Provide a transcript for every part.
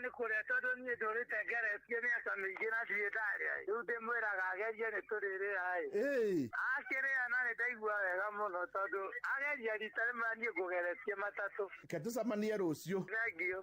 ni kuria tondu ni ndurite ngeretie miaka mingi na ciendaria riu ndimwiraga agerie ni turiri ai akiria na ni ndaigua wega muno tondu ageria rita rimwe ni ngugeretie matatu ketucamanie rucio thengio.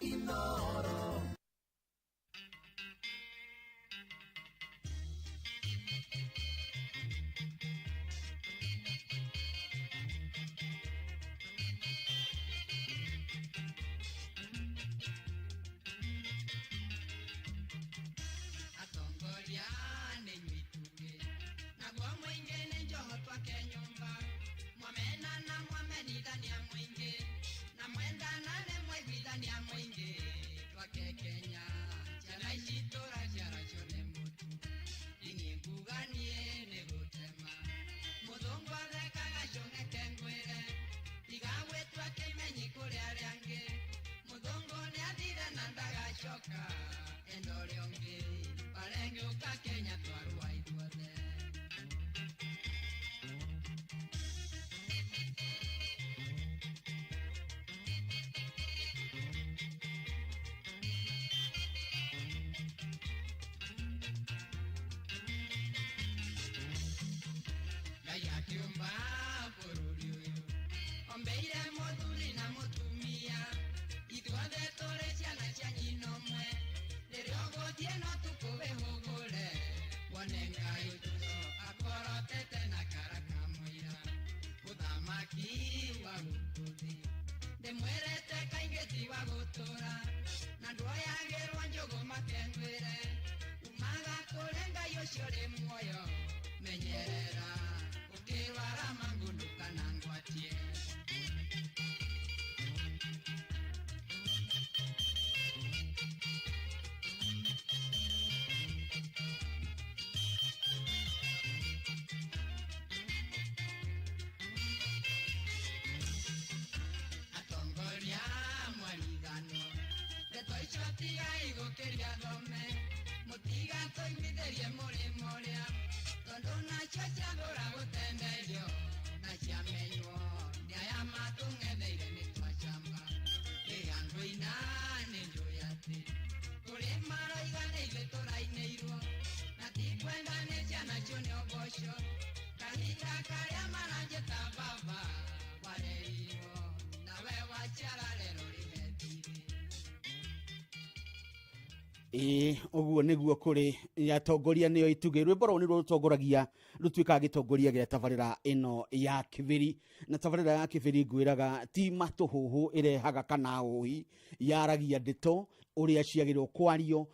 Oguo niguo kuri atongoria nio ituge rwimbo ni rutongoragia rutwika gitongoria gya tabarira ino ya Kibiri na tabarira ya Kibiri ngwiraga ti matuhuhu irehaga kana uhi yaragia ndeto uria ciagirwo kwario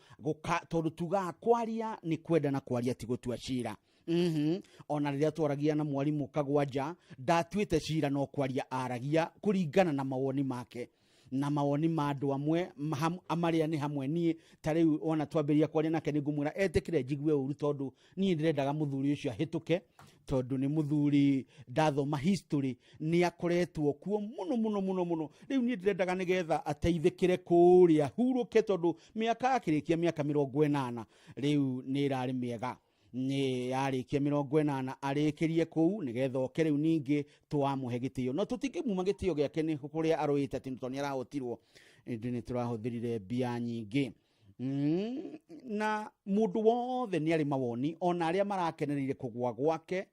tondu tuga kwaria ni kwenda na kwaria ti gutua cira. Ona riria twaragia na mwarimu Kagwanja ndatwite cira no kwaria aragia kuringana na mawoni make na mawoni ma andu amwe amaria ni hamwe nie tariu ona twambiria kwaria nake ningumwira etikire njigwe uru tondu nie ndirendaga muthuri ucio ahituke tondu ni muthuri ndathoma history ni akoretwo kuo muno riu nie ndirendaga nigetha ateithikire kuria huruke tondu miaka akirikia miaka 80 riu ni irari miega ni arikia 80 arikirie kuu nigetha oke riu ningi twamuhe gitio no tutikimuma gitio giake ni kuria aroite ati ntoni arahotirwo ndi turahuthirire bia nyingi na mundu wothe ni ari mawoni ona aria marakenereire kugwa gwake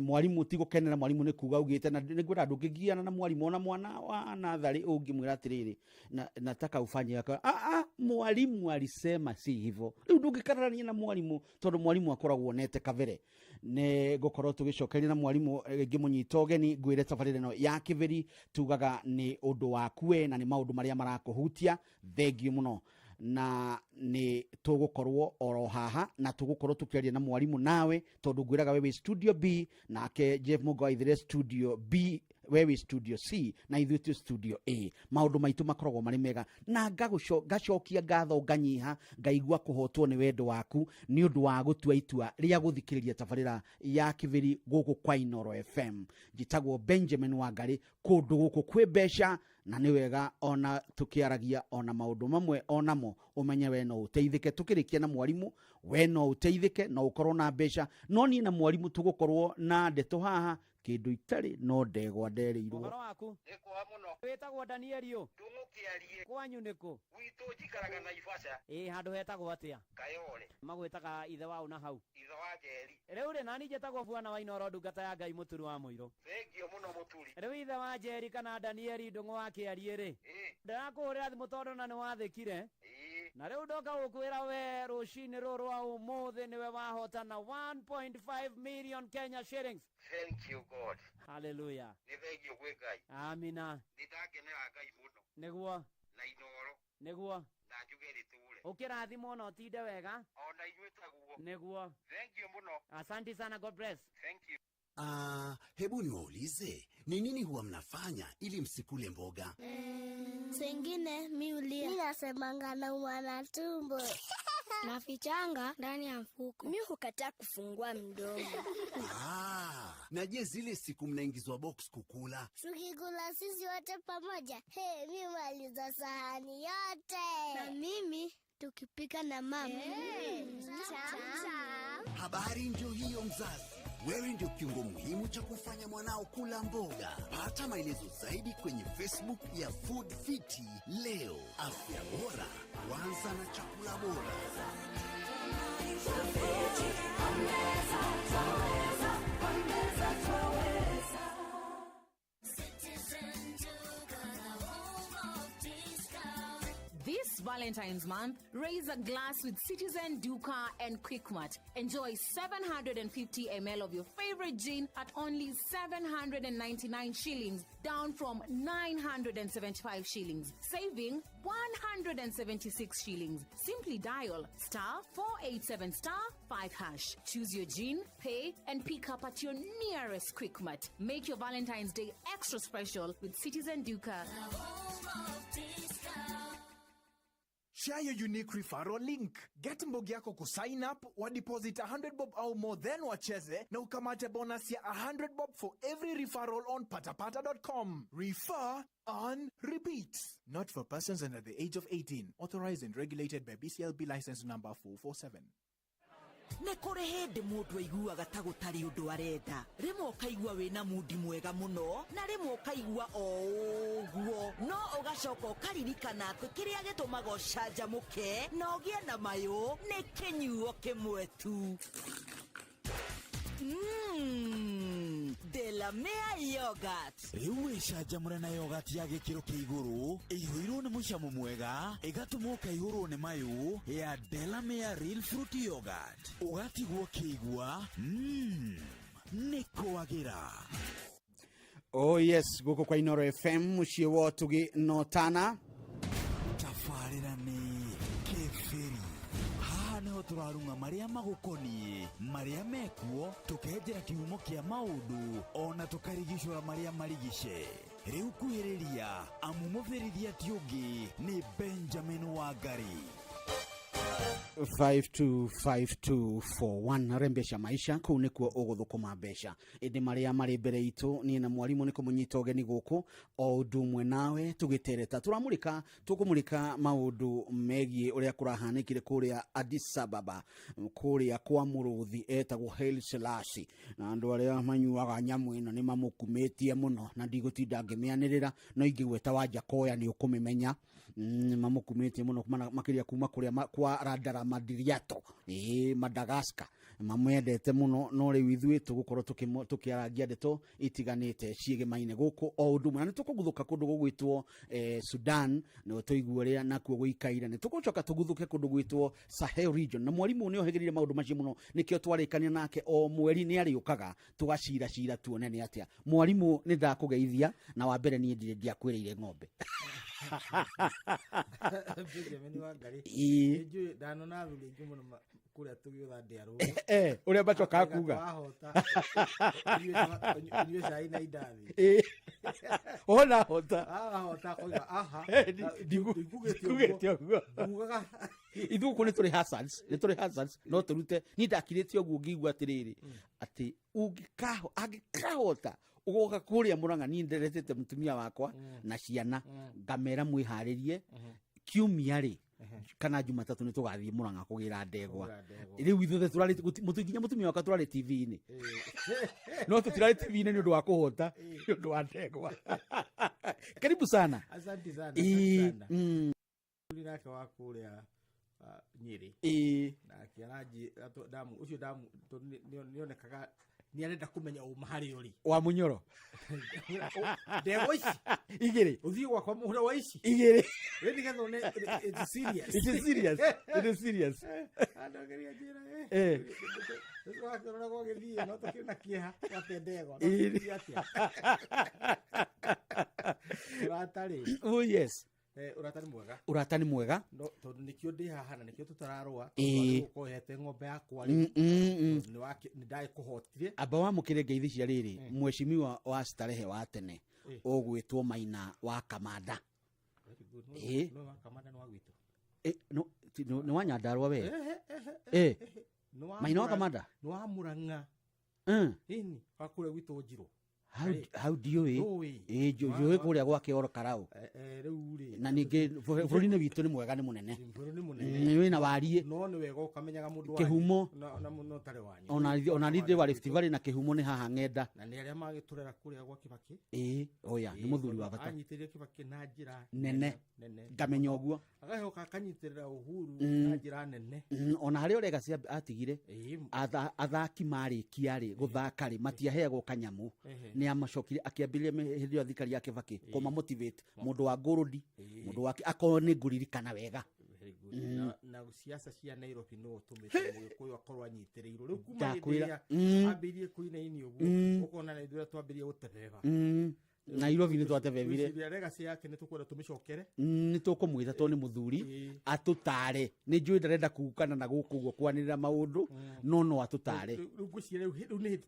mwarimu ti gukenera mwarimu ni kuga ugite na ningwira ndungigiana na mwarimu ona mwana wa nathari ungimwira atiriri nataka ufanye yako mwarimu alisema si hivyo riu ndungikararania na mwarimu tondu mwarimu akoragwo nete kavere ne gukorwo tugicokeria na mwarimu ngimunyita ugeni ngwire tabarire no ya Kibiri tugaga ni undu waku na ni maundu maria marakuhutia thengio muno na ni tugukorwo oro haha na tugukorwo tukiaria na mwarimu nawe tondu ngwiraga wewe studio B nake Jeff Mugoithire studio B wewe studio C na ithuĩ studio A maundu maitu makoragwo mari mega na gacokia ngatho nganyiha ngaigua kuhotwo ni wendo waku ni undu wa gutua itua ria guthikiriria tabarira ya Kibiri guku kwa Inoro FM njitagwo Benjamin Wangari kundu guku kwi besha na ni wega ona tukiaragia ona maundu mamwe onamo umenye we no uteithike tukirikia na mwarimu we no uteithike no ukorwo na besha no ni na mwarimu tugukorwo na ndeto haha kindu itari no ndegwa nderirwo. Ngoro waku Nikwa muno. wetagwo Danielio Ndumukiarie. kwanyu niko Gwitu njikaraga Naivasha. handu hetagwo atia Kayole. magwetaga ithe wao na hau Ithe wa Njeri. riu ri nani njetagwo Bwana wa Inoro ndungata ya Ngai Muturi wa Muiro. Thengio muno muturi. Riu ithe wa Njeri kana Danieli ndungu wa Kiarie ri ndirakuhurira thimu tondu na niwathikire na riu ndoka gukwira we rucini ruru rwa umuthi niwe wahotana 1.5 million Kenya shillings. Thank you God. Hallelujah. Ni thengio gwi Ngai. Amina. Nitakenera Ngai muno. Niguo Na Inoro. niguo Na njuge riture. ukirathimwo no tinde wega Ona inyuĩ taguo. niguo. Thank you muno. Asante sana, God bless. Thank you. Hebu niwaulize, ni nini huwa mnafanya ili msikule mboga? Sengine miulia. Mimi nasemanga naumwa na tumbo. Nafichanga ndani ya mfuko. Mimi hukataa kufungua mdomo. Na je, zile siku mnaingizwa box kukula? Tukikula sisi wote pamoja. Mimi maliza sahani yote. Na mimi tukipika na mama. Habari ndio hiyo mzazi. Wewe ndio kiungo muhimu cha kufanya mwanao kula mboga. Pata maelezo zaidi kwenye Facebook ya Food Fiti leo. Afya bora huanza na chakula bora. This Valentine's month, raise a glass with Citizen Duca and Quickmart. Enjoy 750 ml of your favorite gin at only 799 shillings, down from 975 shillings, saving 176 shillings. Simply dial *487*5#. Choose your gin, pay, and pick up at your nearest Quickmart. Make your Valentine's Day extra special with Citizen Duca. Share your unique referral link. Get mbogi yako ku sign up, wa deposit 100 bob au more then wacheze na ukamate bonus ya 100 bob for every referral on patapata.com. Refer on repeat. Not for persons under the age of 18. Authorized and regulated by BCLB license number 447. Nä kå rä hä ndä må ndå aiguaga ta gå tarä å ndå arenda rä mwe å kaigua wä na mudi mwega må no na rä mwe å kaigua o å guo no å gacoka å karirikana atä kä rä a gä tå maga å canjamå ke na å gä e na mayå nä kä nyuo kä mwe tu. Delamere yogurt. Riu wicanjamũre na yogurt ya gĩkĩro kĩa igũrũ ĩihũirwo nĩ mũcamo mwega ĩgatũmwo kaihũrwo nĩ mayũ ya Delamere Real Fruit Yogurt. Ũgatigwo kĩigua nĩ kwagĩra. Oh yes, gũkũ kwa Inoro FM mũciĩ wa Tugi no Tana. Tabarĩra nĩ Kĩbĩri. Niho turarunga maria magukoniĩ maria mekuo tukenjera kiumo kia maundu ona tukarigicura maria marigice riu kuhiriria amumũbĩrithia ti ũngĩ ni Benjamin Wangari. 525241 rembesha maisha kuu nikuo ũgũthũkũma mbeca ĩndĩ marĩa marĩ mbere itũ niĩ na mwarimũ nĩ kũmũnyita ũgeni gũkũ o ũndũ ũmwe nawe tũgĩtereta tũkũmũrĩka maũndũ megiĩ ũrĩa kũrahanĩkire kũrĩa Addis Ababa kũrĩa kwa mũrũthi etagwo Haile Selassie na andũ arĩa manyuaga nyamũ ĩno nĩ mamũkumĩtie mũno na ndigũtinda ngĩmĩanĩrĩra no ingĩgweta Wanjakoya nĩ ũkũmĩmenya mamũkumĩtie mũno makĩria kuma kũrĩa kwa Radara Madiriato Madagascar mamwendete muno no rĩu ithuĩ tũgũkorwo tũkĩarangia ndeto itiganĩte ciĩgĩmaine gũkũ o ũndũ ũmwe na tũkũguthũka kũndũ gũgwĩtwo Sudan no tũigua rĩa nakuo gũikaire nĩ tũgũcoka tũguthũke kũndũ gwĩtwo Sahel region na mwarimũ nĩ ohĩgĩrĩire maũndũ macio mũno nĩkĩo twarĩkania nake o mweri nĩ arĩũkaga tũgacira tuone nĩ atĩa mwarimũ nĩ ndakũgeithia na wa mbere niĩ ndirĩ ndiakwĩrĩire ng'ombe. Benjamin Wangari njui ndanona thuri ingĩ mũno kũrĩa tũgĩũtha ndĩarũ ũrĩa bacoka kuga inyuĩ cai na indathi ona hota koiga aha ndikugĩte ũguo ithuĩ nĩ tũrĩ hazards no tũrute niĩ ndakirĩte ũguo ngĩigua atĩrĩrĩ atĩ angĩkahota ugoka kũrĩa Mũrang'a niĩ nderetete mũtumia wakwa na ciana ngamera mwĩharĩrie kiumia rĩ kana Jumatatu ni tugathie Murang'a kugira ndegwa riu ithuothe turari mutuginya mutumia waka turari TV-ini no tutirari TV-ini ni undu wa kuhota ni undu wa ndegwa. Karibu sana. Asante sana. Uliraka wakuria Nyeri na kiaraji damu ucio damu nionekaga ni arenda kumenya umahari uri wa Munyoro ndego ici igiri uthii gwakwa muhura wa ici igiri wendi gathone it's serious andogeria njira wakona kwa githii no tukina kieha wate ndego no atia uratari oh yes uratani mwega no tondu nikio ndi haha na nikio tutararua ko hete ng'ombe yakwa ni ndai kuhotire aba wa mukire ngeithi cia riri mweshimiwa wa starehe wa tene ogwitwo Maina wa Kamanda no wa Kamanda no agwito no ni wa Nyandarua we Maina wa Kamanda no wa Murang'a ini akure gwito Njiro. How do you jo kuria gwake oro karau na ninge buruni witu ni mwega ni munene ni wina warie no ni wega ukamenyaga mundu kihumo na muno tare wanyu ona rinde wa Rift Valley na kihumo ni haha ng'enda na ni aria magiturera kuria gwa Kibaki oya ni muthuri wa bata anyitirie Kibaki na njira nene ngamenya uguo agahoka akanyitirira Uhuru na njira nene ona hari orega cia atigire athaki marikia ri guthaka ri matiaheagwo kanyamu ni amacokire akiambiria hindi ya thikari ya Kibaki koma motivate mundu wa ngurudi mundu wake akone nguririkana wega na siasa cia Nairobi no tumite kuyo akorwa nyitirirwo riu kuma ambirie kuina ini uguo ukona na ithura twambirie gutebeba Nairobi ni twatebebire cia legacy yake ni tukwenda tumicokere ni tukumwita to ni muthuri atutare ni njui ndarenda kugukana na guku guo kwanirira maundu no atutare riu ngwicire riu ni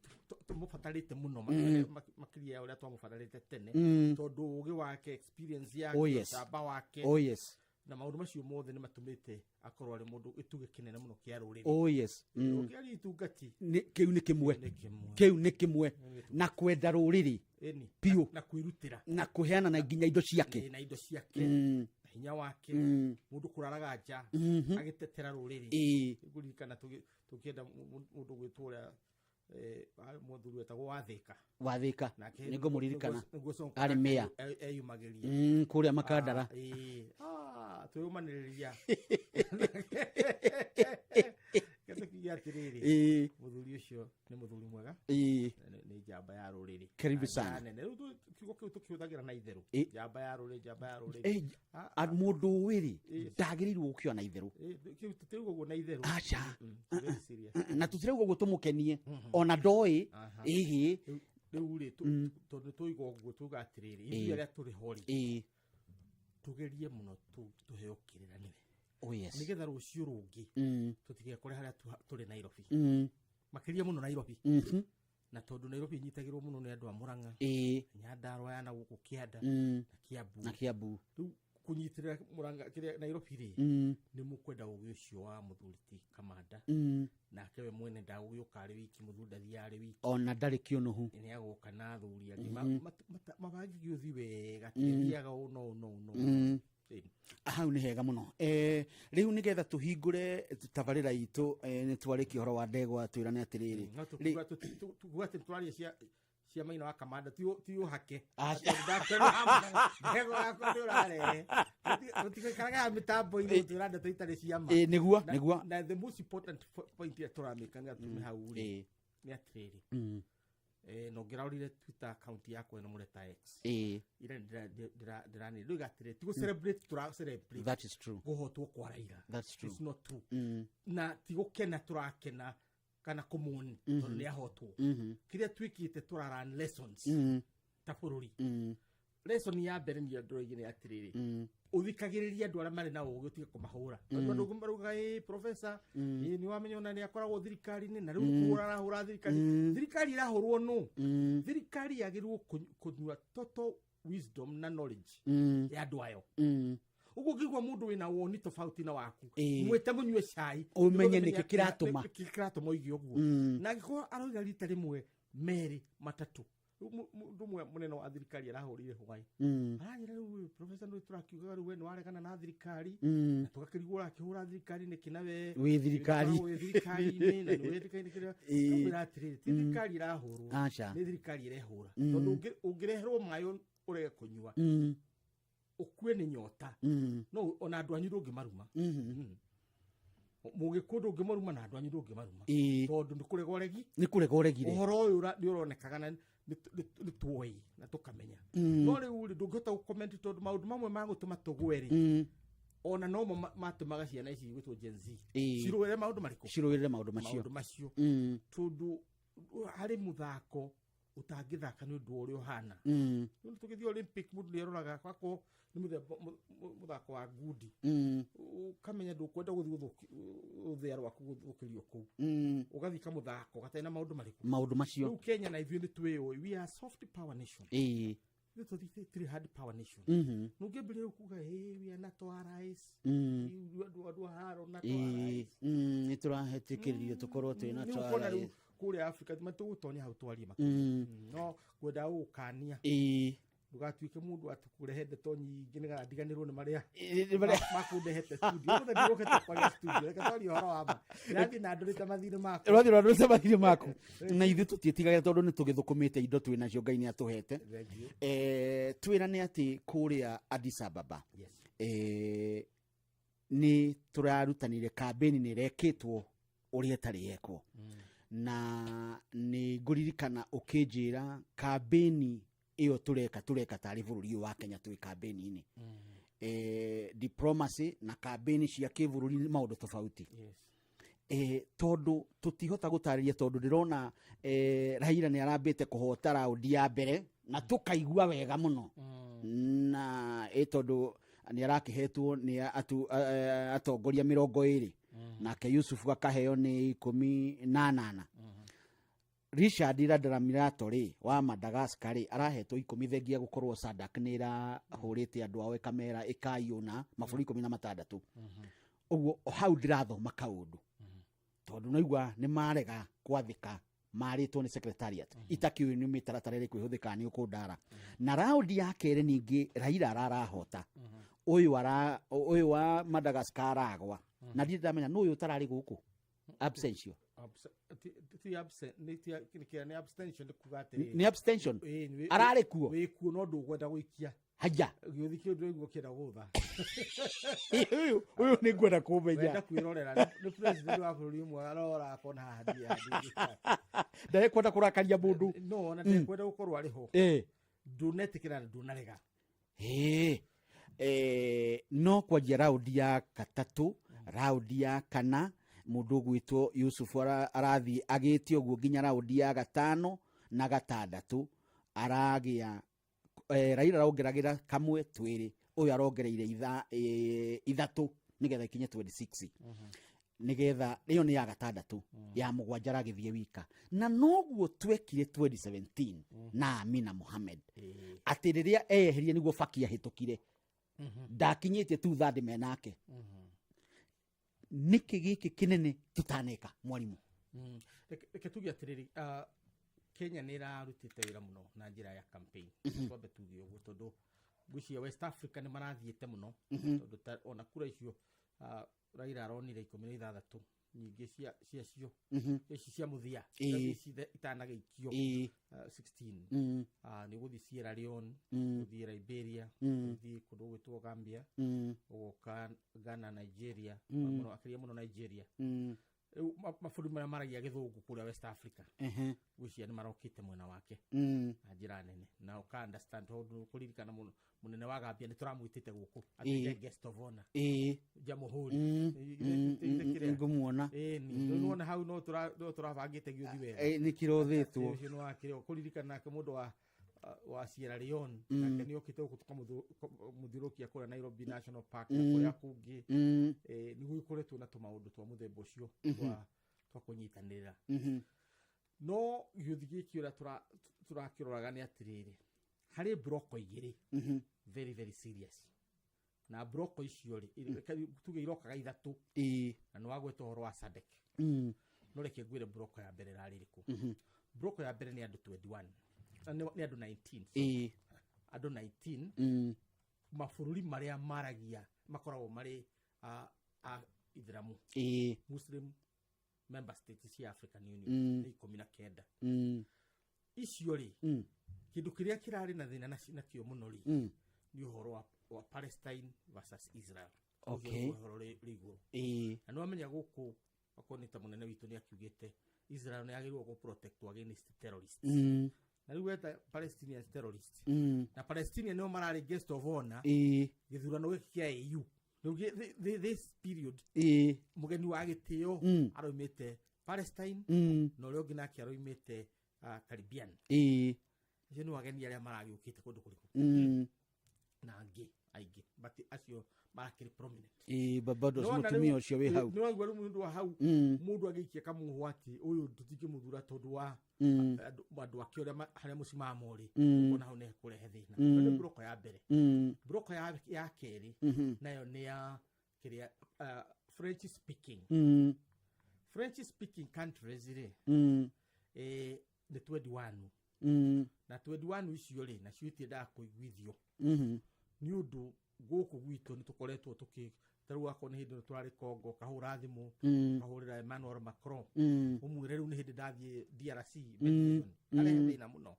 tumufatarite muno makiria uria twamufatarite tene tondu ugi wake experience yake tamba wake na maundu macio mothe ni matumite akorwo ari mundu ituge kinene muno kia ruriri ukiari itungati kiu ni kimwe na kwenda ruriri piu na kwirutira na kuheana na nginya indo ciake hinya wake mundu kuraraga nja agitetera ruriri ngurikana tukienda mundu gwitura muthuri wetagwo wathika ningo muririkana ari meya eyumagiria kuria Makandara tuyumaniriria kete kiatiriri muthuri ucio ni muthuri mwega ni njamba ya ruriri karibu sana kiugo kiu tukihuthagira na itheru njamba ya ruriri mundu wiri ndagirirwo gukio na itheru tutirigwo na itheru acha na tutirigwo gutumukenie ona ndoi riu ri tondu tuigwo guo tugatiriri ithi aria turi hori tugerie muno tuheyokirira niwe nigetha rucio rungi tutigekore haria turi Nairobi makiria muno Nairobi na tondu Nairobi nyitagirwo muno ni andu a Murang'a Nyandarua ya na guku Kianda na Kiambu riu kunyitirira Murang'a kiria Nairobi ri ni mukwenda ugi ucio wa muthuri ti Kamanda na kewe mwene ndaguyuka ari wiki muthuri ndathia wiki ona ndari kionuhu ni aguka na thuri angi mabagi giuthi wega tiaga no hau ni hega muno riu nigetha tuhingure tabarira itu ni twariki horo wa ndegwa twirane atiriri tugwate twari cia Maina wa Kamanda tiyo hake ndego yako ndurare tutikaraga mitambo ino turanda tuitare ciama niguo na the most important point ya turamika nga tumihauri ni atiriri no ngiraurire Twitter account yako eno mureta X ira ndirani ndugatire tigo celebrate celebrate that is true gohotwo kwa Raila that's true it's not true na tigo kena turakena kana komuni tondu ni ahotwo kiria twikite turaran lessons ta bururi lesson ya mbere ni andu aingĩ atiriri uthikagiriria andu aria mari na ugi utige kumahura andu ngumaruga professor ni wamenya ona ni akoragwo thirikari-ini na riu kurarahura thirikari irahurwo no thirikari yagirwo kunyua total wisdom na knowledge ya andu ayo ugo kigwa mundu wina woni tofauti na waku mwete munywe cai umenye niki kiratuma igio guo na giko aroiga rita rimwe meri matatu ndumwe muneno wa thirikari arahurire hwai aranyira riu professor ndu turakiuga riu we ni waregana na thirikari na tugakirigura akihura thirikari ni kinawe wi thirikari ni na ni thirikari kira iratirire thirikari irahurwo ni thirikari irehura tondu ungireherwo mayo urege kunyua ukue ni nyota no ona andu anyu ndungimaruma mugikundu ngimaruma na andu anyu ndungimaruma tondu ni kurega uregire uhoro uyu ni uronekaga na ni tuoi na tukamenya no riu ndungihota gucomment tondu maundu mamwe magutuma tugweri ona no matumaga ciana ici gwitwo Gen Z cirwire maundu macio tondu hari muthako utangithaka ni undu uri uhana ndu tugithio Olympic mundu ni aroraga kwako ni muthako wa ngudi ukamenya ndukwenda guthi uthia rwaku gukirio ku ugathika muthako gatena maundu macio riu Kenya na ithuĩ ni twĩyo we are soft power nation ni three hard power nation nungĩambĩrĩria kuga we are NATO allies andu haro NATO allies ni turahetĩkĩririo tukorwo twĩ NATO allies kule Africa matugutonya hau twarie no kwenda ukania ndugatuike mundu atukurehe ndeto nyingi niga ndiganirwo ni maria makundehete studio ndu ndirokete kwa studio reka twari horo wama ndathi na ndurite mathire maku na ithu tutietigaga tondu ni tugithukumite indo twina cio Ngai ni atuhete twira ni ati kuria Addis Ababa ni turarutanire campaign ni reketwo uria tari yekwo na ni nguririkana ukinjira campaign iyo tureka tari bururi wa Kenya twi campaign diplomacy na campaign cia kibururi ni maundu tofauti tondu tutihota gutariria tondu ndirona Raila ni arambite kuhota raundi ya mbere na tukaigua wega muno na tondu ni arakihetwo ni atongoria 20 nake Yusuf akaheo ni 18 Richard Radramirato wa Madagascar arahetwo 10 thengia gukorwo SADC nira hurite andu awe kamera ikayuna maburi 16 uguo hau ndirathoma kaundu tondu naigua ni marega kwathika maritwo ni secretariat itakiwe ni mitaratara iri kwihuthika ni ukundara na raundi ya kere ningi Raila arahota uyu wa Madagascar agwa na ndidamenya no uyu tarari guku abstention ni abstention kugatiri ni abstention arare kuo we kuo no ndugwenda guikia haja githikio ndu kira gutha uyu ni ngwenda kumenya wenda kwirorera ni president wa bururi mwe arora akona hadi ndae kwenda kurakaria mundu no na ndakwenda gukorwo ari ho ndunetikira ndunarega no kwanjia raundi ya gatatu raundi ya kana mundu gwitwo Yusuf arathi agitio guo nginya raundi ya gatano na gatandatu aragia Raila arongeragĩra kamwe twĩrĩ uyu arongereire ithatu nigetha ikinye 26 nigetha iyo ni ya gatandatu ya mugwanja ragithie wika na noguo twekire 2017 na Amina Mohamed ati riria eherie niguo Faki ahitukire ndakinyite tu thandi menake niki giki kinene tutaneka mwalimu reke tuge atiriri Kenya ni irarutite wira muno na njira ya campaign twambe tuge uguo tondu gucia West Africa ni marathiete muno tondu ona kura icio Raila aronire 16 nyingi cio ici cia muthia ici itanageikio 16 ni guthi Sierra Leone guthi Liberia guthi kundu gwitwo Gambia ugoka Ghana Nigeria muno akiria muno Nigeria mabũrũri marĩa maragia gĩthũngũ kũrĩa West Africa gwĩcia nĩ marokĩte mwena wake na njĩra nene na ũka understand tondu kũririkana munene wa Gambia nĩ tũramwĩtĩte gũkũ atĩ guest of honor Jamhuri ngumuona nĩ wona hau no tũrabangĩte gĩuthi wega nĩ kĩrothĩtwo ũcio nĩ wakĩrĩo kũririkana nake mũndũ wa Sierra Leone nake nĩ okĩte gũkũ tukamũthiũrũkia kũrĩa Nairobi National Park na kũrĩa kũngĩ nĩ gũkoretwo na tũmaũndũ twa mũthemba ũcio twa kũnyitanĩra no gĩuthi gĩkĩ ũrĩa tũrakĩroraga nĩ atĩrĩrĩ harĩ broko igĩrĩ very very serious na broko icio rĩ tuge irokaga ithatũ na nĩ wagweta ũhoro wa SADC no reke ngwĩre broko ya mbere rarĩ rĩkũ broko ya mbere nĩ andũ 21 ni andu 19 andu 19 mabũrũri marĩa maragia makoragwo marĩ Ithiramu Muslim member states cia African Union ni 19 icio ri kindu kiria kirari na thina nakio muno ri ni uhoro wa Palestine versus Israel. Uhoro rigo na no amenya guku akonita munene witu ni akiugite Israel ni agirwo go protect against terrorists na riu eta Palestinian terrorists na Palestinian no marari guest of honor githurano gikia EU this period mugeni wa gitio aroimete Palestine no rio ngina ki aroimete Caribbean je no ageni aria maragiukite kundu kuriku na aigi but acio marakiri prominent babados mutumia ucio we hau no ngwaru mundu wa hau mundu agikia kamuhwati uyu tutige muthura tondu wa andu akioria haria mucima mori ona hone kurehe thina ni broko ya mbere broko ya keri nayo ni ya kiria French speaking countries ire the 21 na 21 icio ri na ciutie da kuiguithio ni undu guku gwitu ni tukoretwo taru ako ni hindi turari Kongo kahura thimu kahurira Emmanuel Macron umwire riu ni hindi ndathie DRC ale thina muno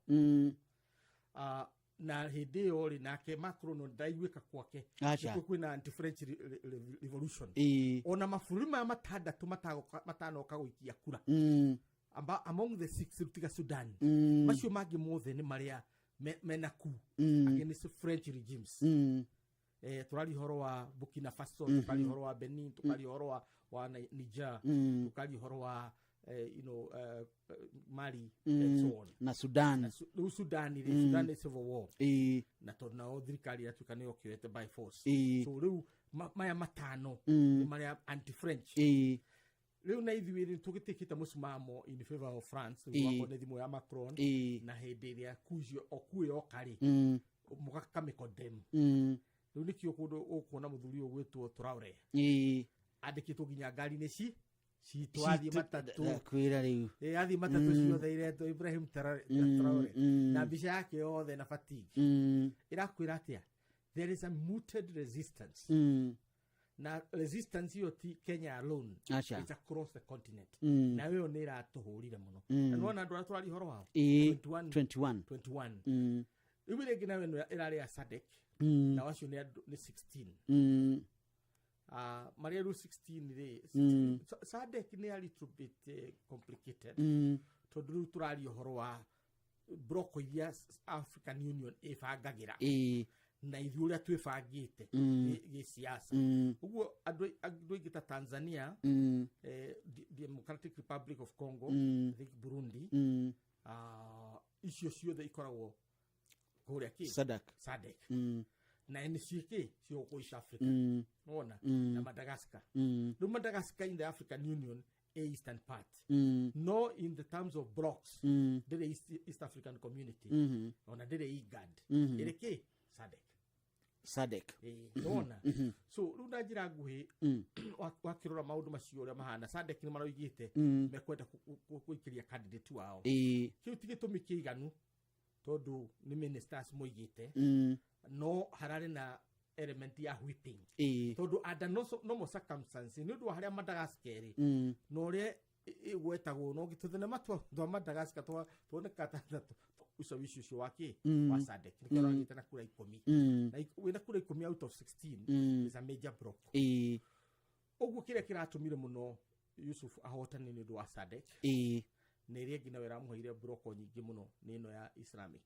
na hindi yo ri nake Macron no ndaiguika kwake kwina anti-French revolution ona mabũrũri ma matandatu matanoka guikia kura among the 6 rutiga Sudan macio mangi mothe ni maria menaku against French regimes turari horo wa Burkina Faso turari horo wa Benin turari horo wa Niger turari horo wa Mali and so on na Sudan Sudan is civil war na tona thirikari ya tukane okirete by force so riu maya matano maria anti-French riu na ithuiri tugitikita musimamo in favor of France wako ne thimo ya Macron na hindi iria okuyo okari mugaka mikodem riu nikio kundu ukuona muthuri ogwetwo Traore andikitwo ginya ngari ni citwathi matatu kwira riu athi matatu ciothe ireto Ibrahim Traore na bisha yake yothe na fatigue irakwira atia there is a muted resistance na resistance yo ti Kenya alone it's across the continent na wewe ni iratuhurire muno na nona andu atwari horo wao 21 ibire gina we irari ya SADC na wacio ni 16 Maria 16 ri SADC ni a little bit complicated to do turari horo wa broko ya African Union ifangagira na ithuria twifangite gi siasa uguo andu igita Tanzania Democratic Republic of Congo Burundi icio ciothe ikoragwo kuria ki SADC na NCK cio ku East Africa ona na Madagascar no Madagascar in the African Union eastern part no in the terms of blocks the East African Community ona the IGAD ireke SADC ona so runda jira nguhi wakirora maundu macio ria mahana SADC ni maroigite mekwenda kuikiria candidate wao kiu tigitumi kiiganu tondu ni ministers moigite no harare na element ya whipping tondu ada no mo circumstance ni ndu haria Madagascar no ria igwetagwo no gituthene matwa ndo Madagascar tuone kata usawishi ucio wake wa SADC nikora gitana kura 10 na wina kura 10 out of 16 is a major block oguo kire kiratumire muno Yusuf ahotane ni ndu wa SADC ne ria gina wera muhaire block nyingi muno nino ya Islamic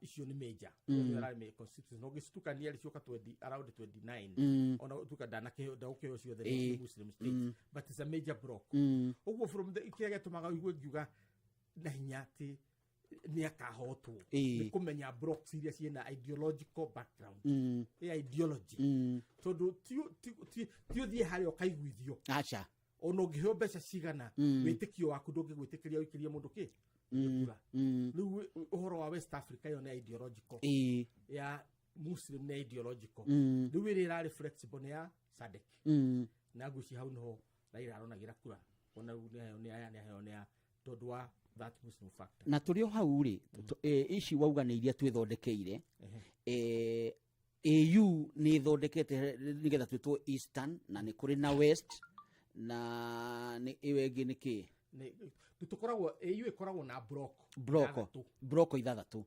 icio ni major wera me constitution no gituka ni ali cionka around 29 ona tuka dana ke dauke ucio the Muslim states but it's a major block oguo from the ikega tumaga igwe ngiuga na hinyati ni akahotwo ni kumenya blocks iria ciena ideological background ideology tondu tio thie hari okaiguithio ono ngihyo mbeca cigana witikio waku ndungigwitikiria wikirie mundu ki riu uhoro wa West Africa yo na ideological ya Muslim na ideological riu irari flexible ni ya SADC na guci hau no Raila aronagira kura ona ni aya ni tondu wa that Muslim factor. Na tulio hau ri ici wauga ni iria twithondekeire AU ni thondekete nigetha twitwo Eastern na ni kuri na West na ni iwengi niki tukoragwo AU ikoragwo na block ithathatu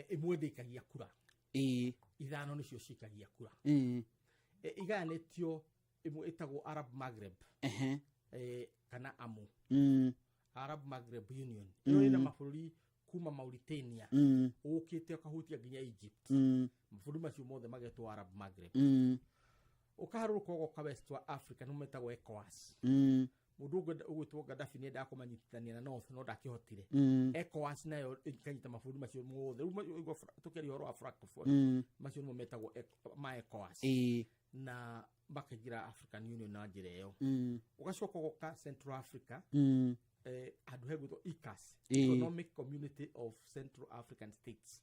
imwe ndikagia kura ithano nicio cikagia kura iganetio imwe itagwo Arab Maghreb kana AMU Arab Maghreb Union ino ina mabũrũri kuma Mauritania ukite akahutia nginya Egypt mabũrũri macio mothe magetwo Arab Maghreb ukaharuruka ugoka West wa Africa no metagwo ECOWAS mundu ugwitwo Gaddafi ni ndakumanyitithania na North no ndakihotire ECOWAS nayo ikanyita mabũrũri macio mothe tukeri horo wa Francophone macio no metagwo ECOWAS na bakagira African Union na njira yo ugacoka ugoka Central Africa andu hegwitwo ECAS Economic Community of Central African States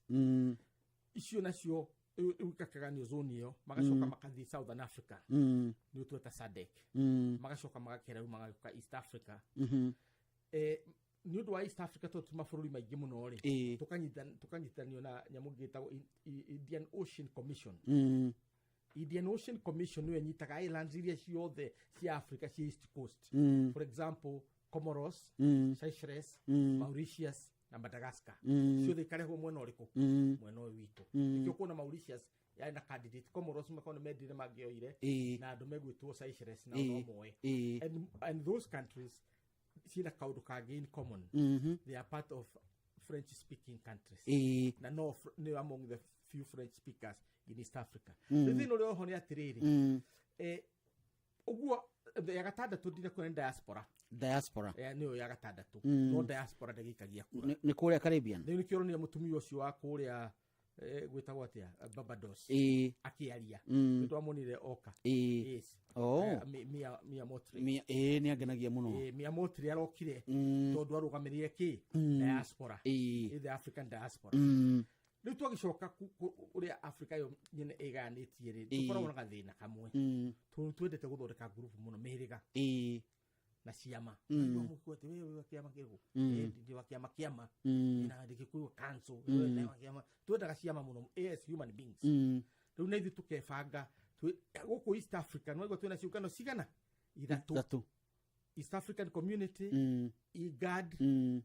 icio nacio ukakaganio zone yo magacoka makathi Southern Africa ni utweta SADC magacoka magakera magacoka East Africa ni undu wa East Africa to mabũrũri maingĩ muno ri tukanyitanio na nyamu gitagwo Indian Ocean Commission Indian Ocean Commission niwe nyitaga islands iria ciothe cia Africa cia East Coast for example Comoros Seychelles Mauritius na Madagascar ciothe karehwo mwena uriku mwena uyu witu ikyo kuna Mauritius yana candidate Comoros makona medire magioire na andu megwitwo Seychelles na no moe and those countries sina kaundu kage in common they are part of French speaking countries na no among the few French speakers in East Africa rithi no leo honi atiriri uguo ya gatandatu ndire kwa diaspora niyo ya gatandatu no diaspora ndagikagia kura ni kuria Caribbean ni kioronia mutumia ucio wa kuria gwitagwo atia Barbados akiaria ndio amonire oka yes Mia Motri ni agenagia muno Mia Motri arokire tondu arugamirire ki diaspora the African diaspora ni twagicoka uria Africa yo nyene iganitie ri tukorwo na gathina kamwe twendete guthondeka group muno mehiriga na ciama ndio mukwete wewe kiama kigo ndio kiama ina ndikikuwa council na kiama twendaga ciama muno as human beings riu na ithu tukebanga guku East Africa no igwa twena ciukano cigana ithatu East African Community IGAD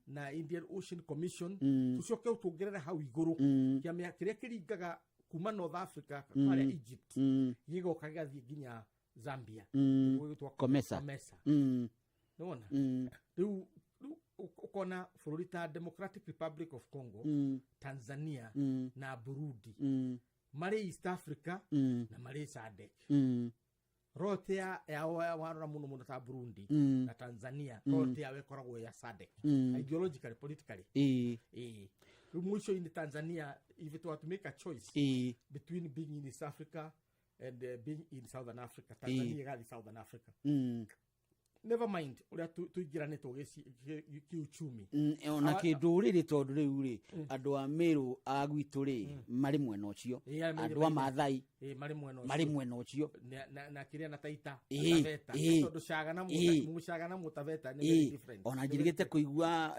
na Indian Ocean Commission tucoke utongerera hau iguru kiama kiria kiringaga kuma North Africa kwa Egypt yigo kagathi nginya Zambia gwitwa Comesa nona riu ukona bũrũri ta Democratic Republic of Congo Tanzania na Burundi mari East Africa na mari SADC rote ya warora muno ta Burundi na Tanzania rote ya wekoragwo ya SADC ideologically politically mwisho in Tanzania if it were to make a choice between being in East Africa and being in Southern Africa Tanzania gali Southern Africa never mind uria tuigirane tugeci kiuchumi ona kinduriri tondu riu ri andu a Meru agwitu ri mari mwena ucio andu a Maathai mari mwena ucio na kiria na Taita Taveta tondu cagana Mutaveta ni very different ona njirigite kuigua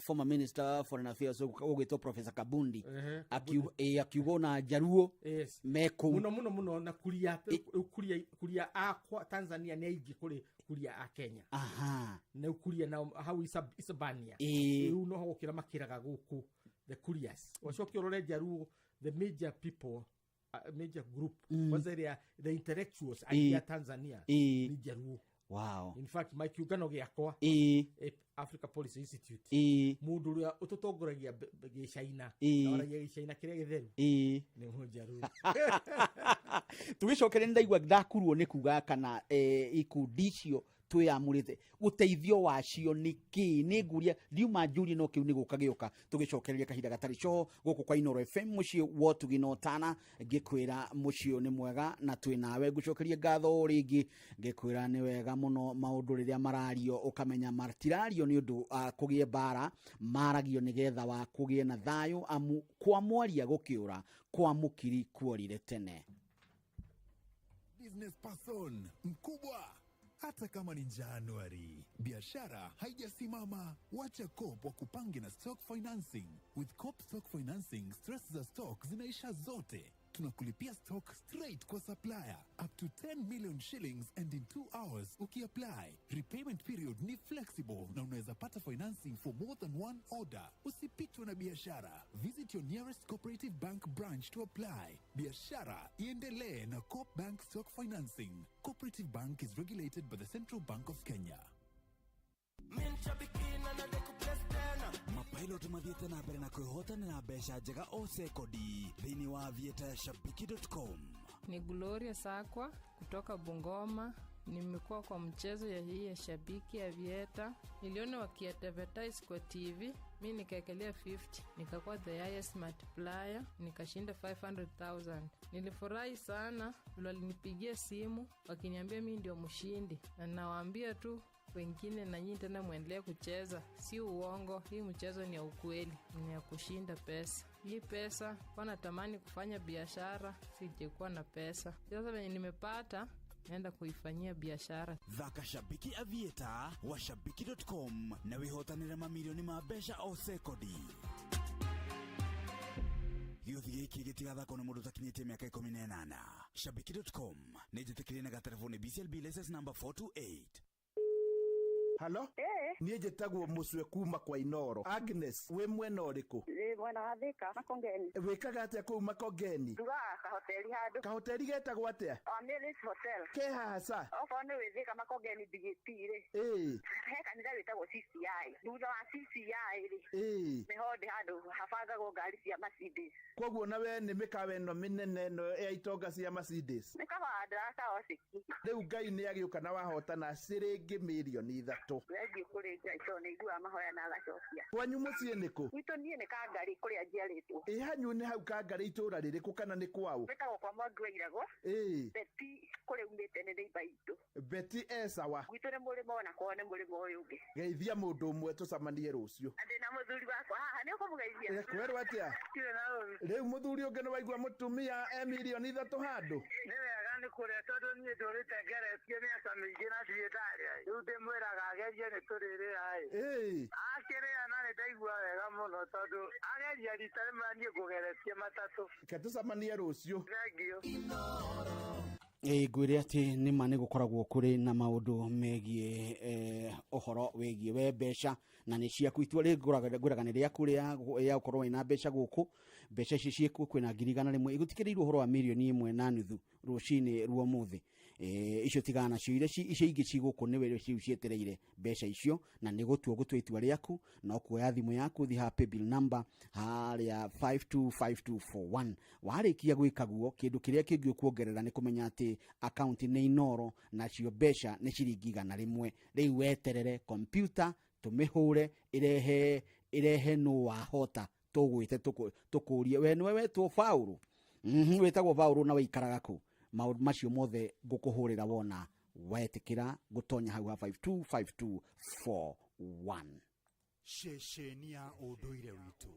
former minister foreign affairs ugwitwo Professor Kabundi akiuga na Jaruo meko muno na kuria akwa Tanzania ni aigi kuri kuria a Kenya na kuria na how Isabania riu no hokira makiraga guku the Kurias wacokio rore Jaruo the major people major group was the intellectuals in Tanzania ni Jaruo wow in fact my kiugano giakwa Africa Policy Institute mundu ria ututongoragia China na waragia China kiria githeru ni Jaruo tugicokere ndaigwa ndakurwo ni kuga kana ikundi icio twiyamurite uteithio wacio niki ni nguria riuma njuri no kiu ni gukagioka tugicokereria kahinda gatari cho guku kwa Inoro FM mucio wotugino tana ngikwira mucio ni mwega na twi nawe gucokeria ngatho ringi ngikwira ni wega muno maundu riria marario ukamenya martirario ni undu kugie bara maragio nigetha wa kugie na thayo amu kwa mwaria gukiura kwa mukiri kuorire tene business person mkubwa hata hata kama ni Januari. Biashara haijasimama. Wacha Coop wakupange na stock financing. With Coop stock financing, stress za stock zinaisha zote. Tunakulipia stock straight kwa supplier up to 10 million shillings and in 2 hours ukiapply. Repayment period ni flexible na unaweza pata financing for more than one order. Usipitwe na biashara. Visit your nearest cooperative bank branch to apply. Biashara iendelee na Coop Bank Stock Financing. Cooperative Bank is regulated by the Central Bank of Kenya. Mapilot mathiete na mbere na kwĩhotanĩra mbeca njega o sekodi thĩinĩ wa aviatashabiki.com. Ni Gloria Sakwa kutoka Bungoma. Nimekuwa kwa mchezo ya hii ya Shabiki Avieta. Niliona wakiadvertise kwa TV. Mimi nikaekelea 50. Nikakuwa the highest multiplier. Nikashinda 500,000. Nilifurahi sana. Walinipigia simu wakiniambia mimi ndio mshindi. Na nawaambia tu wengine na nyinyi tena muendelee kucheza. Si uongo, hii mchezo ni ya ukweli. Ni ya kushinda pesa. Hii pesa, kwa natamani kufanya biashara, sijekuwa na pesa. Sasa venye nimepata, naenda kuifanyia biashara. Thaka Shabiki Avieta wa shabiki.com na wihotanire mamilioni ma mbeca o sekodi. Gĩuthi gĩkĩ gĩtigathakwo nĩ mũndũ ũtakinyĩtie mĩaka 18. Shabiki.com nĩ njĩtĩkĩrie na gatelefoni BCLB license number 428. Halo? Niĩ njĩtagwo Mũcwe kuma kwa Inoro. Agnes, wĩ mwena ũrĩkũ? Mwena wa Thika, Makongeni. Wĩkaga atĩa kũu Makongeni? Ndugaga kahoteli handũ. Kahoteli getagwo atĩa? Amiris Hotel. Ke haca? Okorwo nĩ wĩ Thika Makongeni Bigiti-rĩ. He kanitha wĩtagwo CCI. Thutha wa CCI-rĩ. Nĩho ndĩ handũ habangagwo ngari cia Mercedes. Koguo nawe nĩ mĩkawa ĩno mĩnene ĩno ya itonga cia Mercedes. Mĩkawa ndĩraka ociki. Rĩu Ngai nĩ agĩũka na wahotana ciringi milioni 3. Wengi kũrĩ Ngai tondũ nĩiguaga mahoya na agacokia. Kwanyu mũciĩ nĩkũ? Gwitũ niĩ nĩ Kangari kũrĩa njiarĩtwo. Hanyu nĩ hau Kangari itũra rĩrĩkũ kana nĩ kwao? Wĩtagwo kwa Mwangi wa Irago. Beti kũrĩa umĩte nĩ neighbor itũ. Beti sawa. Gwitũ nĩ mũrĩmo ona kwao nĩ mũrĩmo ũyũ ũngĩ. Geithia mũndũ ũmwe tũcemanie rũciũ. Ndĩ na mũthuri wakwa haha nĩ ũkũmũgeithia. Kwerwo atĩa? Rĩu mũthuri ũngĩ nĩ waigua mũtumia milioni 3 handũ. Nĩ wega nĩ kũrĩa tondũ niĩ ndũrĩte ngeretie mĩaka mĩingĩ na thiĩtarĩ. Rĩu ndĩmwĩraga agerie nĩ tũrĩrĩa. Akĩrĩa na nĩ ndaigua wega mũno tondũ ageria rita rĩmwe niĩ ngũgeretie matatũ. Ke tũcemanie rũciũ. Ngwĩre atĩ nĩ ma nĩ gũkoragwo kũrĩ na maũndũ megiĩ ũhoro wĩgiĩ we mbeca na nĩ ciaku itua rĩngũraga nĩ rĩaku rĩa gũkorwo wĩna mbeca gũkũ. Mbeca ici ciĩkuo kwĩna 100,000 igũtikĩrĩirwo ũhoro wa 1,500,000 rũcinĩ rwa mũthĩ. Icio tigana nacio icio ingĩ cigũkũ nĩwe ciu cietereire mbeca icio na nĩ gũtua itua rĩaku na kuoya thimũ yaku thi ha paybill number harĩa 525241. Warĩkia gwĩka guo kĩndũ kĩrĩa kĩngĩ ũkuongerera nĩ kũmenya atĩ account nĩ Inoro na cio mbeca nĩ ciringi 100. Rĩu weterere computer tũmĩhũre irehe nũ wahota tũgwĩte tũkũrie we nĩwe wetwo Paulu. Wĩtagwo Paulu na wĩikaraga kũ? Maũndũ macio mothe ngũkũhũrĩra wona wetĩkĩra gũtonya hau ha 525241. Ceceni ya ũndũire witũ.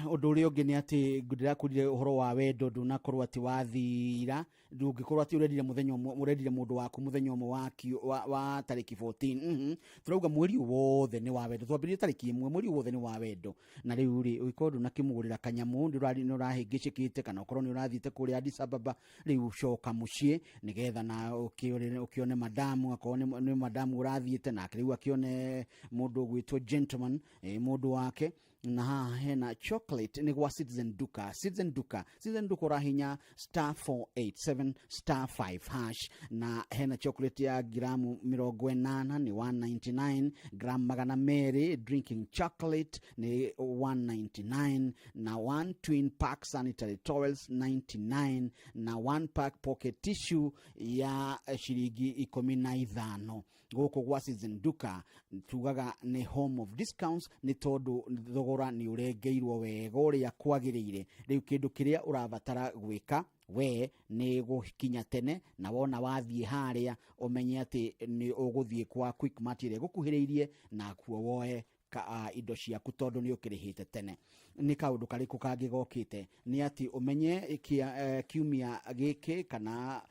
Ũndũ ũrĩa ũngĩ nĩ atĩ ndĩrakwĩrire ũhoro wa wendo ndũnakorwo atĩ wathira. Ndũngĩkorwo atĩ ũrendire mũndũ waku mũthenya ũmwe wa tarĩki 14. Turauga mweri wothe nĩ wa wendo. Twambĩrĩrie tarĩki 1 mweri wothe nĩ wa wendo. Na rĩu rĩ ũkorwo ndũnakĩmũgũrĩra kanyamũ nĩũrahĩngĩcĩkĩte kana ũkorwo nĩ ũrathiĩte kũrĩa Addis Ababa, rĩu coka mũciĩ nĩgetha na ũkĩone madamu, akorwo nĩ madamu ũrathiĩte nake rĩu akĩone mũndũ ũgwĩtwo gentleman mũndũ wake. Na haha hena chocolate nĩ gwa Citizen Duka. Citizen Duka ũrahinya *487*5# na hena chocolate ya gramu 80 ni 199, gramu 200 drinking chocolate ni 199, na 1 twin pack sanitary towels 99, na 1 pack pocket tissue ya shiringi 15. Gũkũ gwa Citizen Duka tugaga ni home of discounts ni tondu thogora ni urengeirwo wega ũrĩa kwagĩrĩire. Rĩu kĩndũ kĩrĩa ũrabatara gwĩka we nĩ gũkinya tene na wona wathiĩ harĩa ũmenye atĩ nĩ ũgũthiĩ kwa Quickmart ĩrĩa gũkuhĩrĩirie na kuo woe indo ciaku tondu ni ukirihite tene. Ni kaundu kariku kangi gokite ni ati umenye kiumia giki kana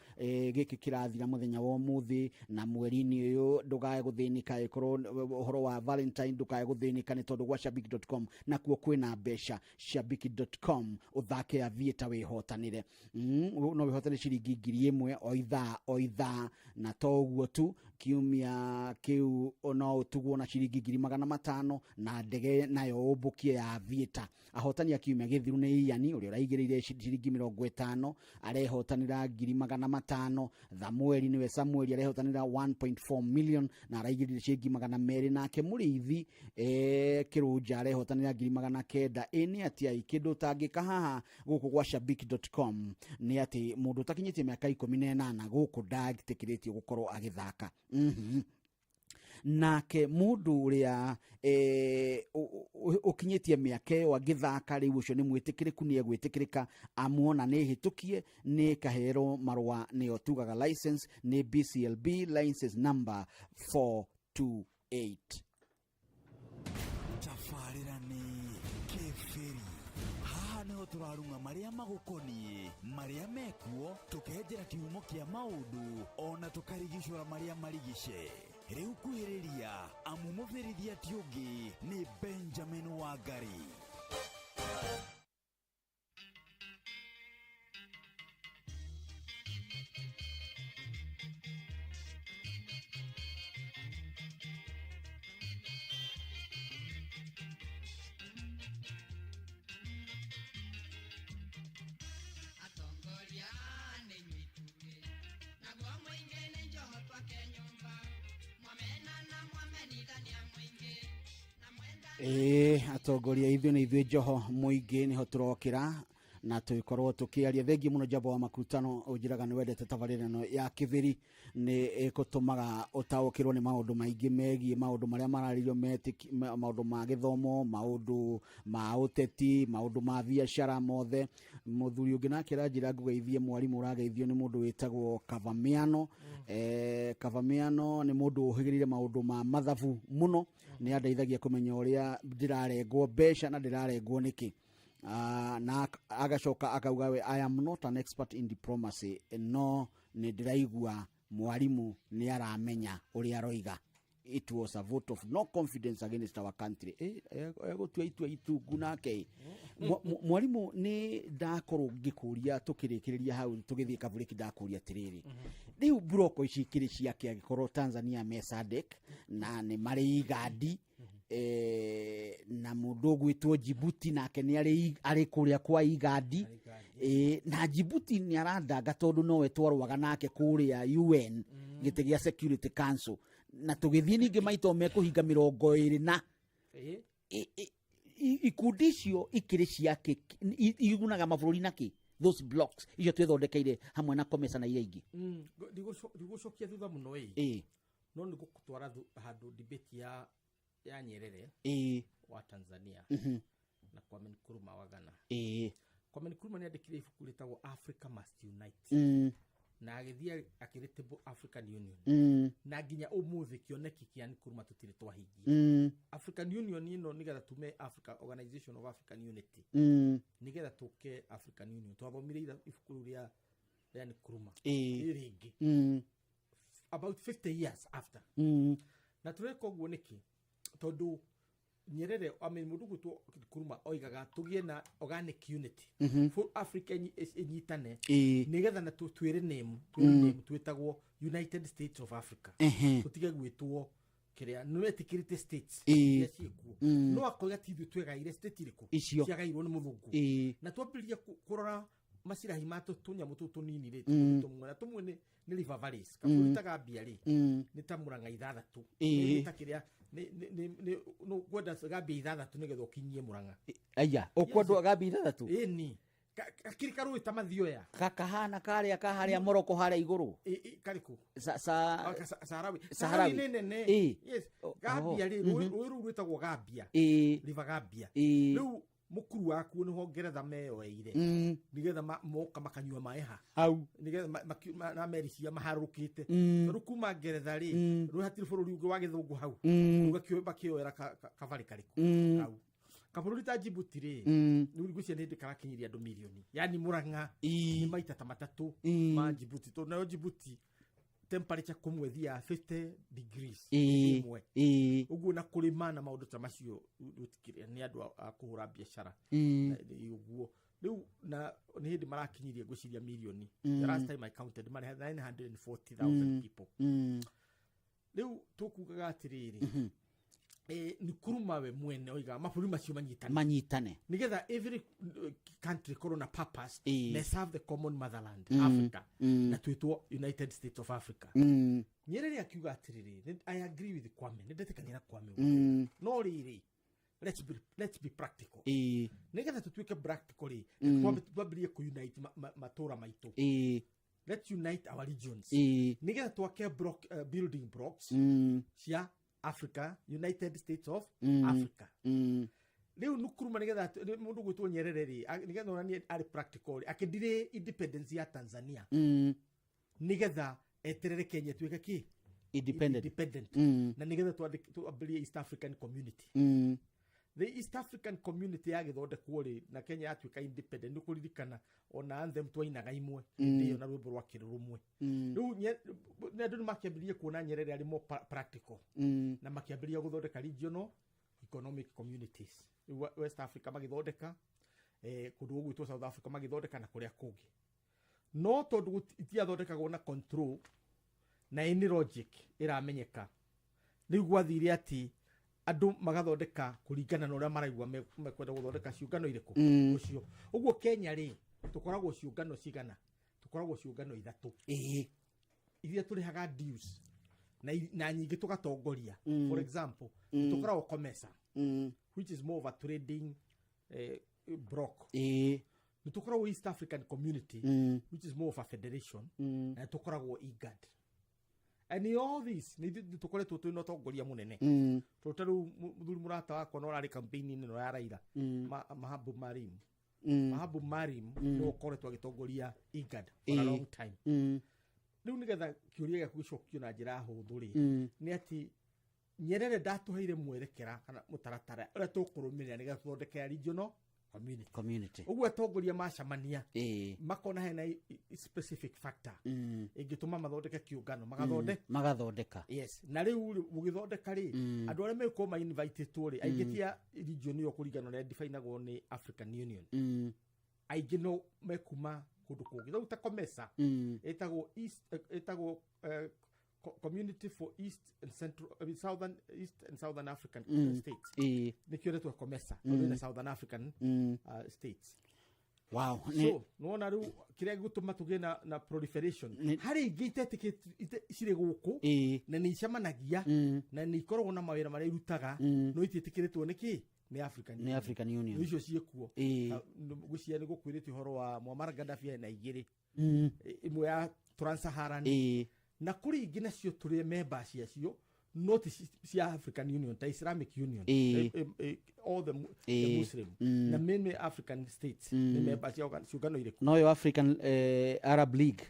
giki kirathira muthenya wa umuthi na mweri-ini uyu ndugae guthinika ikorwo uhoro wa Valentine ndugae guthinika ni tondu gwa shabiki.com na kuo kwina mbeca. shabiki.com uthake avieta wihotanire no wihotane ciringi 1,000 o ithaa na toguo tu kiumia kiu ono utugwo na ciringi 500 na ndege nayo ubukie ya avieta. Ahotani akiumia githiru ni Iani uri uraigireire ciringi 50 arehotanira 500. Thamueli niwe Samueli arehotanira 1.4 million na araigirire ciringi 200 nake Muriithi Kiruja arehotanira 900. Eni ati aikindo tangika haha guku gwa shabiki.com ni ati mundu takinyitie miaka 18 guku ndagitikiritio gukorwo agithaka. Nake mundu uria ukinyitie miaka wa githaka riu ucio ni mwitikiriku ni egwitikirika amuona ni hitukie ni kahero marwa ni otugaga license ni BCLB license number 428. Tafarira ni Keferi. Haha niho turarunga maria magukoni maria mekuo tukenjera kiumo kia maudu ona tukarigicura maria marigice. Riu kuhiriria amumuthirithia tiungi ni Benjamin Wangari. Atongoria ithuĩ nĩ ithuĩ Joho Muingi niho turokira na tuikorwo tukiaria thengi muno Jabo wa Makutano ujiraga ni wendete tabarĩra ĩno ya Kĩbĩri ni ĩgũtũmaga ũtaũkĩrwo nĩ maũndũ maingĩ megie maũndũ marĩa mararirio maũndũ ma gĩthomo maũndũ ma ũteti maũndũ ma biacara mothe. Mũthuri ũngĩ nake ranjĩra ngũgeithie mwarimu ũrageithio nĩ mũndũ wĩtagwo Kavamiano. Kavamiano nĩ mũndũ ũhĩgĩrĩire maũndũ ma mathabu muno ni andeithagia kũmenya ũrĩa ndirarengwo mbeca na ndirarengwo nĩkĩ. Na agacoka akauga we I am not an expert in diplomacy no ni ndiraigua mwarimu ni aramenya uri aroiga. It was a vote of no confidence against our country. Egotua itua itungu nake mwarimu ni ndakorwo ngikuria tukirikiriria hau tugithie kabuleki ndakuria tiriri riu broko ici kiri ciake agikorwo Tanzania me SADC na ni mari igandi na mundu gwitwo Djibouti nake ni ari kuria kwa igandi na Djibouti ni arandanga tondu nowe twarwaga nake kuria UN gite gia Security Council na tugithie ninge maito mekuhinga 20 na ikudicio ikiri ciake igunaga mabũrũri naki those blocks icio twethondekeire hamwe na komesa na iria ingi ndigucokia thutha muno no ni gukutwara handu debate ya Nyerere wa Tanzania na Kwame Nkrumah wa Ghana. Kwame Nkrumah ni andikire ibuku ritagwo Africa Must Unite na agithia akirite African Union na nginya umuthi kioneki kia Nkrumah tutire twahingi African Union ino nigetha tume Africa Organization of African Unity nigetha tuke African Union twathomire ibuku ria Nkrumah iringi about 50 years after na tureka uguo niki tondu Nyerere mundu gwitwo Nkrumah oigaga tugie na organic unity for Africa inyitane nigetha na twire name twetagwo United States of Africa tutige gwitwo kiria no etikirite states yacikuo no akoiga tithu twegaire state iriku ciagairwo ni muthungu na twambiria kurora masirahi mato tunyamu tunini ri tumwe ni River Valleys kaburi Gambia ri ni tamuranga ithathatu ni takiria ni no gwenda Gambia ithathatu nigetha ukinyie Muranga aya okwendwa Gambia ithathatu ni akirika ruĩ ta mathioya kakahana karia kaharia Morocco haria iguru kariku Saharawi yes Gambia ri ruĩ rwĩtagwo Gambia River Gambia riu mukuru waku ni ho Ngeretha meyoeire nigetha moka makanyua maeha au nigetha na America maharukite rukuma Ngeretha ri ruhatiri bururi ungi wa githungu hau ugakio bakioera kavari kariku au kaburi ta Djibouti ri ni gucia ni ndikarakinyiria andu milioni yani Murang'a ni maita ta matatu ma Djibouti to na Djibouti temperature kumwethia 50 degrees imwe uguo na kurimana maundu ta macio utikiria ni andu akuhura biashara uguo riu na ni hindi marakinyiria guciria milioni the last time I counted mari 940,000 people riu tukugaga atiriri ni kuruma we mwene oiga maburi macio manyitane nigetha every country corona purpose they serve the common motherland Africa na twitwo United States of Africa Nyerere akiuga atiriri I agree with Kwame nindetekania na Kwame no riri let's be practical nigetha tutwike practically twambirie ku unite matura maitu let's unite our regions nigetha twake building blocks cia Africa, United States of Africa. Leo nukuruma nigetha mundu gwitwo Nyerere ri nigetha onani ari practical akindire independence ya Tanzania nigetha eterere Kenya tweke ki independent na nigetha twambirie East African Community the East African Community ya githondekwo ri na Kenya yatwika independent nukuririkana ona anthem twainaga imwe ndio na rwimbo rwa kirurumwe riu na ndu makiambirie kuona Nyerere ari more practical na makiambirie guthondeka regional economic communities West Africa magithondeka kundu gwitwo South Africa magithondeka na kuria kungi no tondu itiathondekagwo na control na any logic iramenyeka riu gwathire ati andu magathondeka kuringana na uria maraigwa mekwenda guthondeka ciungano iriku ucio uguo Kenya ri tukoragwo ciungano cigana tukoragwo ciungano ithatu iria turihaga dues na nyingi tugatongoria for example tukoragwo COMESA which is more of a trading block ni tukoragwo East African Community which is more of a federation na tukoragwo IGAD. And all this ni tukoretwo twina tongoria munene tutaru muthuri murata wakwa no rari campaign no ya Raila Mahabu Marim no koretwo agitongoria IGAD for a long time riu nigetha kiuria gya kwicokio na njira huthu ri ni ati Nyerere ndatuheire mwerekera kana mutaratara uria tukurumirira nigetha tuthondeke regional community uguo atongoria macamania makona hena specific factor ingituma mathondeke kiungano magathondeka yes na riu ugithondeka ri andu aria meko ma invited to ri aigitia region yo kuringana na defineagwo ni African Union aigino mekuma kundu kungi thau ta COMESA etagwo Community for East and Central East and Southern African states nikio retwa COMESA in Southern African states wow so no ru kiria gutuma tugena na proliferation hari ingite cire guku na ni camanagia na ni ikoragwo na mawira maria irutaga no ititikiritwo niki ni African Union icio ciekuo gucia ni gukwirite horo wa Muammar Gaddafi na igiri imwe ya Trans-Saharan na kuri ingine cio turi members cio not cia African Union ta Islamic Union all the Muslim na many African states ni members cia ciungano ire no yo African Arab League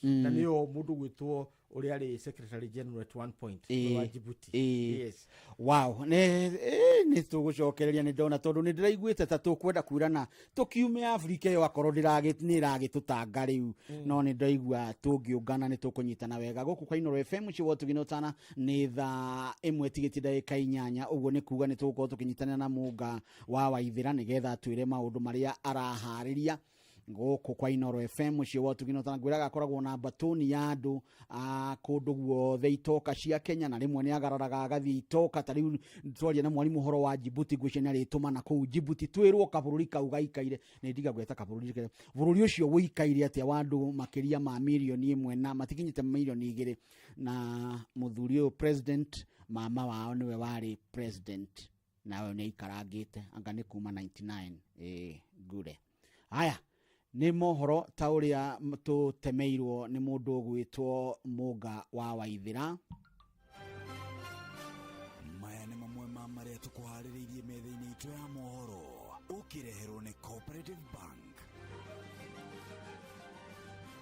na niyo mundu gwitwo uri ari secretary general at one point wa Djibouti yes wow ni tugucokereria ni ndona tondu ni ndiraiguite ta tukwenda kwirana tukiume Africa yo akorwo ndiragitutanga riu no ni ndaigua tungiungana ni tukunyitana wega guku kwa Inooro FM ciwo tuginotana ni tha imwe tigiti ndagika 8 uguo ni kuga ni tugukorwo tukinyitana na Munga wa Waithira nigetha twire maundu maria arahariria guku kwa Inooro FM ciwo tuginotana gwiraga akoragwo na batoni ya andu kundu guothe itoka cia Kenya na rimwe ni agararaga agathi itoka tari twaria na mwalimu horo wa Djibouti gwicena rituma na ku Djibouti twirwo kabururi kaugaikaire ni ndiga gweta kabururi bururi ucio wuikaire atia wandu makiria ma milioni 1 na matikinyite milioni 2 na muthuri uyu president mama wao niwe wari president nawe ni ikarangite anga ni kuma 99 gure haya ni mohoro ta uria tutemeirwo ni mundu gwitwo Munga wa Waithira maya ni mamwe ma maria tukuhaririirie metha-ini itu ya mohoro ukireherwo ni Cooperative Bank.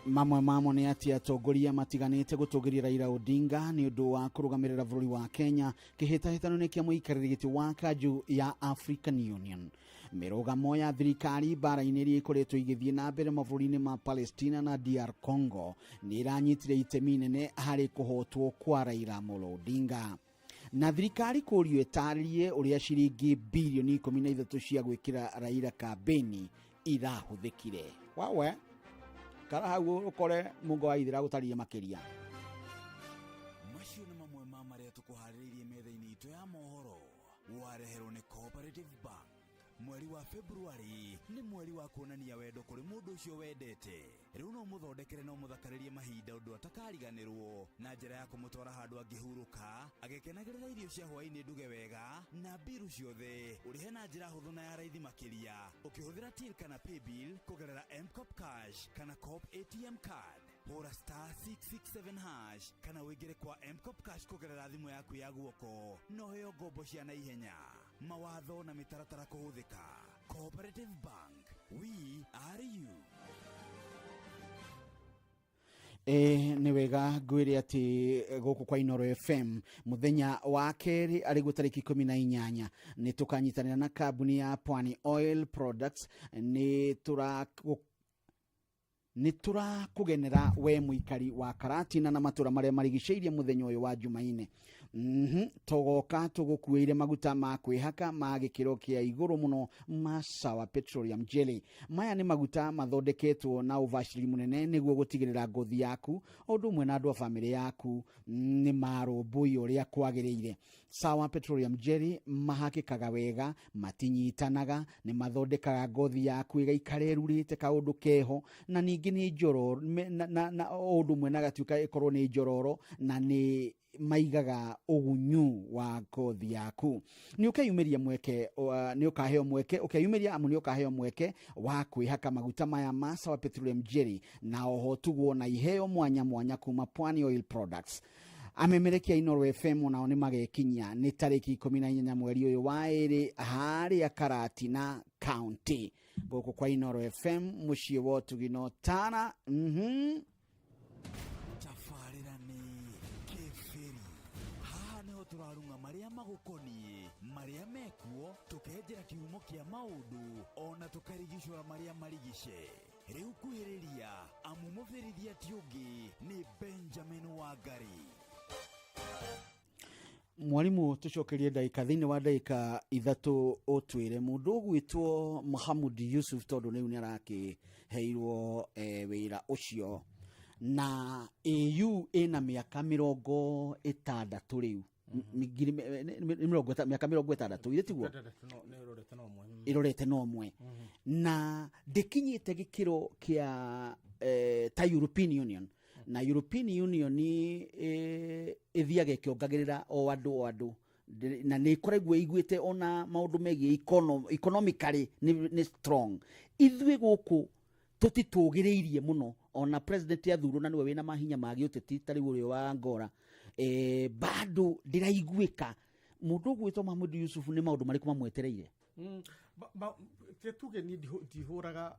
Mamwe mamo ni ati atongoria matiganite gutugiria Raila Odinga ni undu wa kurugamirira bururi wa Kenya kihitahitano-ini kia muikariri giti wa kanju ya African Union. Mirugamo ya thirikari bara-ini iri ikoretwo igithie na mbere mabũrũri-inĩ ma Palestina na DR Congo ni iranyitire itemi inene hari kuhotwo kwa Raila Odinga. Na thirikari kurio etaririe uria ciringi bilioni 13 cia gwikira Raila kambeni irahuthikire. Wawe kara hau ukore mungo wa ithira gutarie makiria. Macio ni mamwe ma maria tukuhariririe metha-ini itu ya mohoro. Wareherwo ni Cooperative Bank. Mweri wa Februari ni mweri wa kuonania wendo kuri mundu ucio wendete. Riu no muthondekere no muthakaririe mahinda undu atakariganirwo na njira ya kumutwara handu angihuruka agekenagirira irio cia hwaini nduge wega na biru ciothe urihe na njira huthu na ya raithi makiria ukihuthira till kana paybill kugerera M-Cop Cash kana Coop ATM card. Hora star 667 hash kana wigire kwa M-Cop Cash kugerera thimu yaku ya guoko no heo ngombo cia na ihenya. Mawatho na mitaratara kuhuthika. Cooperative Bank, we are you. Ni wega ngwire ati guku kwa Inoro FM muthenya wa keri ari gutariki 18 ni tukanyitanira na kambuni ya Pwani Oil Products ni turakugenera we muikari wa Karatina na matura maria marigiceirie muthenya uyu wa Jumaine. Togoka tugukuire maguta ma kwihaka ma gikiro kia iguru muno ma Sawa Petroleum Jelly. Maya ni maguta mathondeketwo na uvashiri munene niguo gutigirira ngothi yaku undu umwe na andu a family yaku ni marubui uria kwagiriire. Sawa Petroleum Jelly mahakikaga wega, matinyitanaga, ni mathondekaga ngothi yaku igaikare rurite kaundu keho na ningi ni njororo na undu umwe na gatuika ikorwo ni njororo na ni maigaga ugunyu wa ngothi yaku. Ni ukeyumiria mweke ni ukaheo mweke ukeyumiria amu ni ukaheo mweke wa kwihaka maguta maya ma Sawa Petroleum Jelly na oho tuguo na iheo mwanya kuma Pwani Oil Products. Amemerekia Inoro FM nao ni magekinya ni tariki 14 mweri uyu wa eri haria Karatina County. Guku kwa Inoro FM mucie wotu gino tana tafarira ni keferi hano turarunga maria magukonie maria mekuo tukejera kiumo kia maudu ona tukarigishwa maria marigishe. Riu kuhiriria amumuferithia tiugi ni Benjamin Wangari. Mwalimu tucokerie ndaika thini wa ndaika ithatu otwire mundu gwitwo Mohamud Yusuf tondu ni araki heirwo wira ucio na AU ina miaka 60 riu miaka 60 ile tiguo irorete no mwe na dekinyite gikiro kia ta European Union na European Union ni ithiage kiongagirira o andu na ni koregwe igwite ona maundu megi economically ni strong. Ithwe guku tutitugiriirie muno ona president ya thuru na niwe wina mahinya magi uteti tari uri wa Angola bado ndiraiguika mundu gwitwo Mohamud Yusuf ni maundu mariko mamwetereire tuge ni dihuraga